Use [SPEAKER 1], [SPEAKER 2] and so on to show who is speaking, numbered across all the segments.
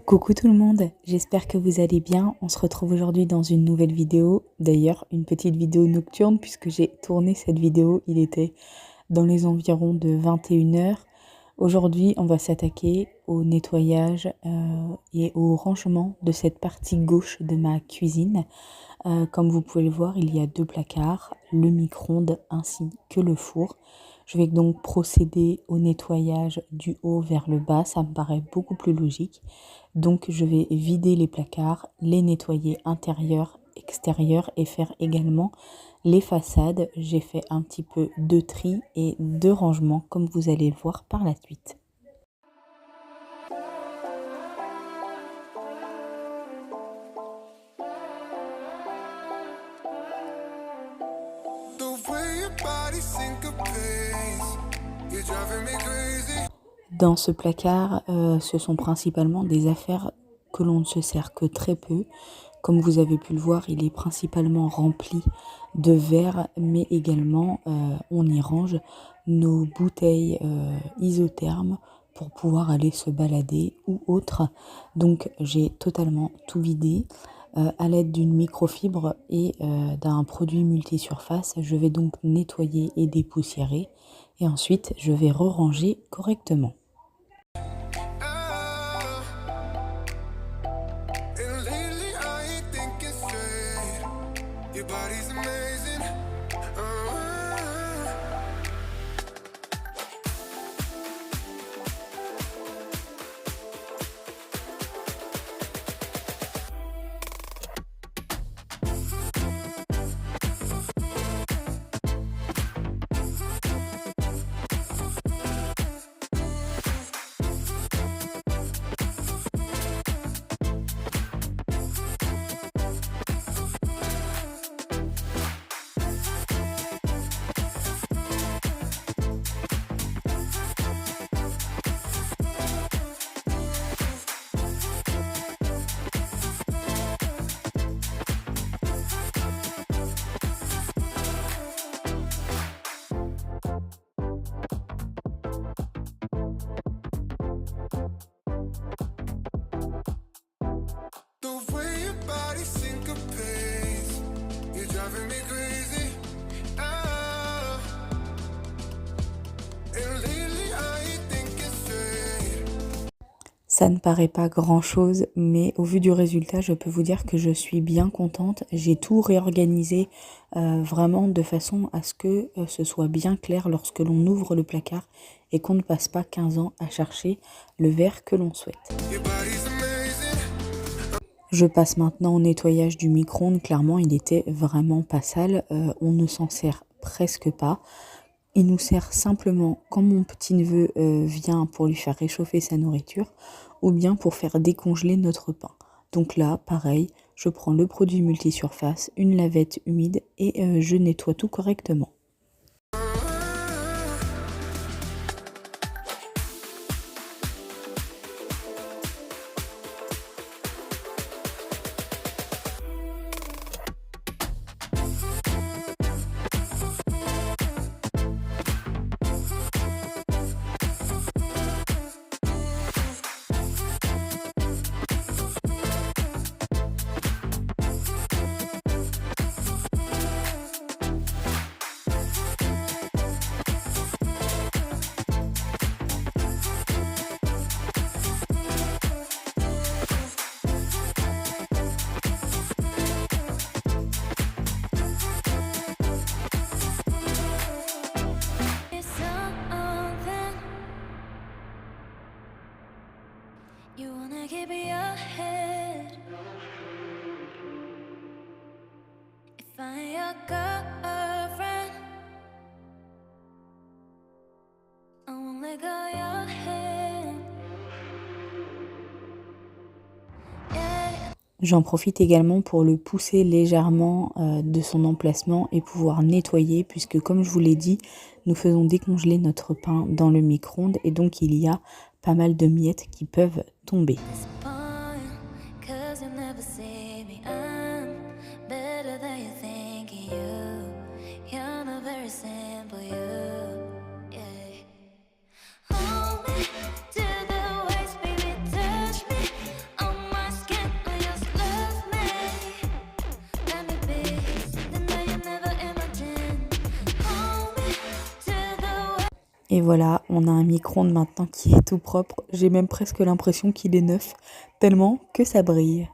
[SPEAKER 1] Coucou tout le monde, j'espère que vous allez bien. On se retrouve aujourd'hui dans une nouvelle vidéo. D'ailleurs, une petite vidéo nocturne puisque j'ai tourné cette vidéo. Il était dans les environs de 21 h. Aujourd'hui, on va s'attaquer au nettoyage et au rangement de cette partie gauche de ma cuisine. Comme vous pouvez le voir, il y a deux placards, le micro-ondes ainsi que le four. Je vais donc procéder au nettoyage du haut vers le bas, ça me paraît beaucoup plus logique. Donc je vais vider les placards, les nettoyer intérieur, extérieur et faire également les façades. J'ai fait un petit peu de tri et de rangement comme vous allez le voir par la suite. Dans ce placard, ce sont principalement des affaires que l'on ne se sert que très peu. Comme vous avez pu le voir, il est principalement rempli de verre, mais également on y range nos bouteilles isothermes pour pouvoir aller se balader ou autre. Donc j'ai totalement tout vidé. À l'aide d'une microfibre et d'un produit multisurface, je vais donc nettoyer et dépoussiérer. Et ensuite, je vais re-ranger correctement. Ça ne paraît pas grand-chose, mais au vu du résultat, je peux vous dire que je suis bien contente. J'ai tout réorganisé vraiment de façon à ce que ce soit bien clair lorsque l'on ouvre le placard et qu'on ne passe pas 15 ans à chercher le verre que l'on souhaite. Je passe maintenant au nettoyage du micro-ondes. Clairement, il était vraiment pas sale. On ne s'en sert presque pas. Il nous sert simplement quand mon petit-neveu vient pour lui faire réchauffer sa nourriture ou bien pour faire décongeler notre pain. Donc là, pareil, je prends le produit multisurface, une lavette humide et je nettoie tout correctement. You wanna keep your head if I'm your girlfriend. I won't let go your hand. Yeah. J'en profite également pour le pousser légèrement de son emplacement et pouvoir nettoyer puisque comme je vous l'ai dit, nous faisons décongeler notre pain dans le micro-ondes et donc il y a pas mal de miettes qui peuvent tomber. Et voilà, on a un micro-ondes maintenant qui est tout propre. J'ai même presque l'impression qu'il est neuf, tellement que ça brille.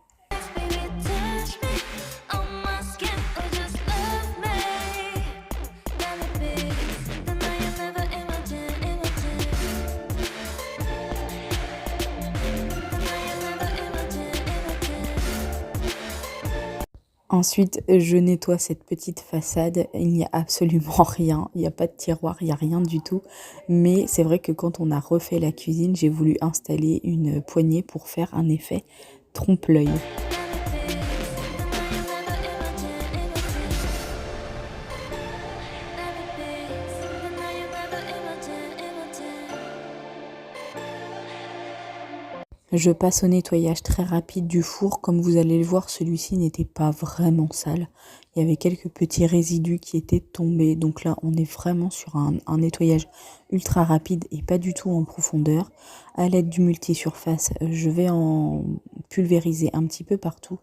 [SPEAKER 1] Ensuite, je nettoie cette petite façade. Il n'y a absolument rien. Il n'y a pas de tiroir, il n'y a rien du tout. Mais c'est vrai que quand on a refait la cuisine, j'ai voulu installer une poignée pour faire un effet trompe-l'œil. Je passe au nettoyage très rapide du four. Comme vous allez le voir, celui-ci n'était pas vraiment sale. Il y avait quelques petits résidus qui étaient tombés. Donc là, on est vraiment sur un nettoyage ultra rapide et pas du tout en profondeur. À l'aide du multisurface, je vais en pulvériser un petit peu partout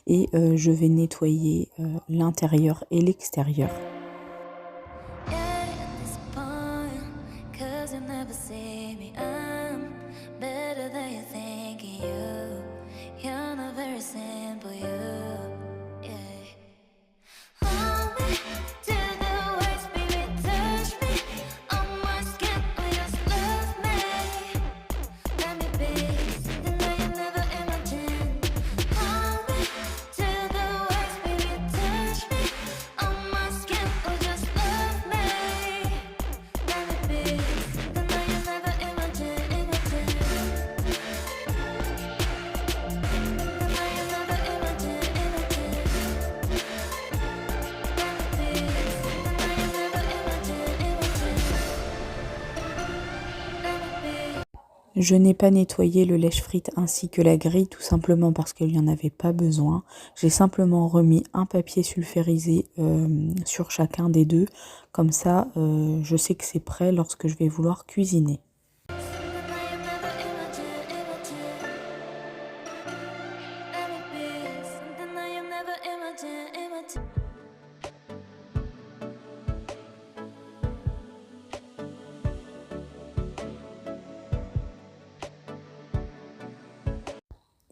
[SPEAKER 1] et je vais nettoyer l'intérieur et l'extérieur. Je n'ai pas nettoyé le lèche-frite ainsi que la grille, tout simplement parce qu'il n'y en avait pas besoin. J'ai simplement remis un papier sulfurisé sur chacun des deux. Comme ça, je sais que c'est prêt lorsque je vais vouloir cuisiner.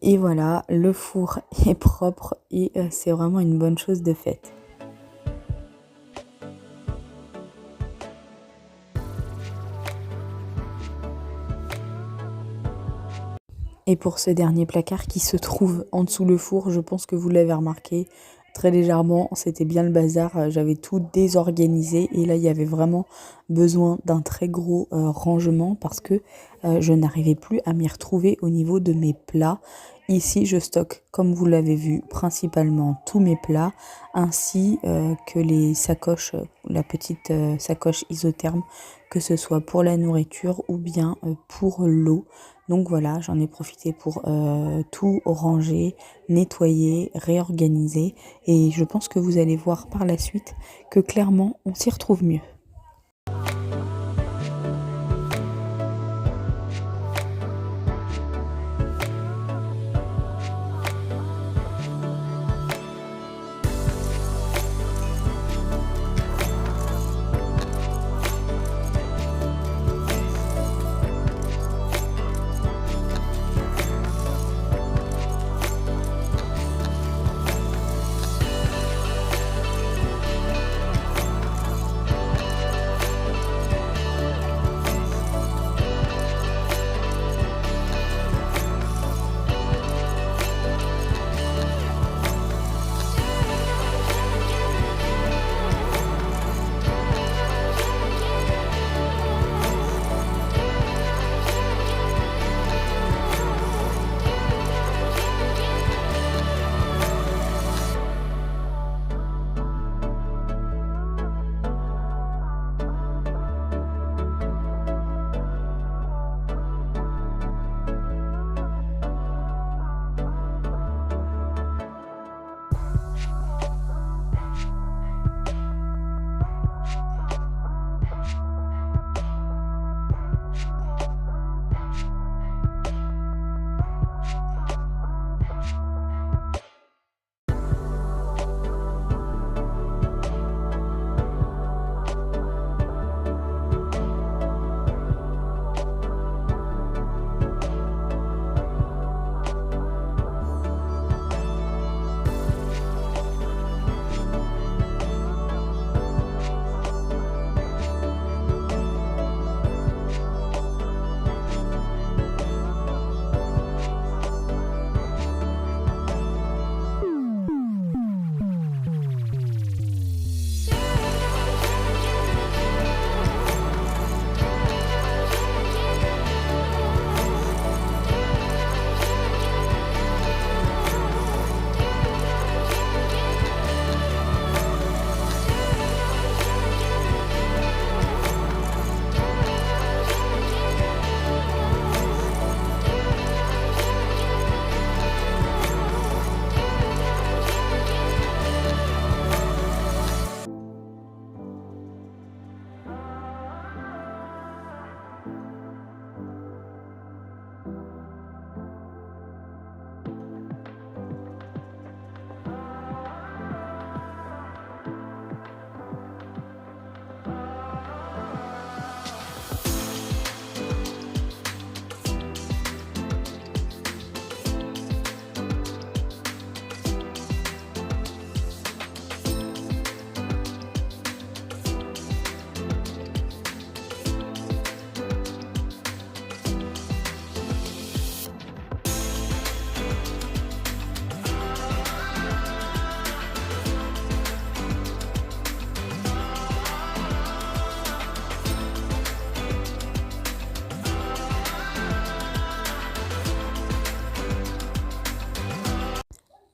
[SPEAKER 1] Et voilà, le four est propre et c'est vraiment une bonne chose de faite. Et pour ce dernier placard qui se trouve en dessous le four, je pense que vous l'avez remarqué très légèrement, c'était bien le bazar, j'avais tout désorganisé et là il y avait vraiment besoin d'un très gros rangement parce que je n'arrivais plus à m'y retrouver au niveau de mes plats. Ici je stocke, comme vous l'avez vu, principalement tous mes plats ainsi que les sacoches, la petite sacoche isotherme, que ce soit pour la nourriture ou bien pour l'eau. Donc voilà, j'en ai profité pour tout ranger, nettoyer, réorganiser et je pense que vous allez voir par la suite que clairement on s'y retrouve mieux.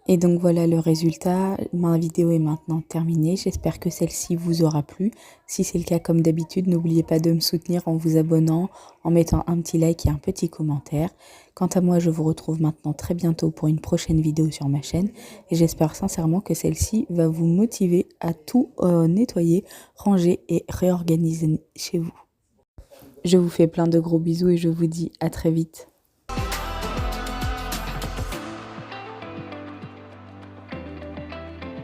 [SPEAKER 1] Et donc voilà le résultat, ma vidéo est maintenant terminée, j'espère que celle-ci vous aura plu. Si c'est le cas, comme d'habitude, n'oubliez pas de me soutenir en vous abonnant, en mettant un petit like et un petit commentaire. Quant à moi, je vous retrouve maintenant très bientôt pour une prochaine vidéo sur ma chaîne et j'espère sincèrement que celle-ci va vous motiver à tout nettoyer, ranger et réorganiser chez vous. Je vous fais plein de gros bisous et je vous dis à très vite.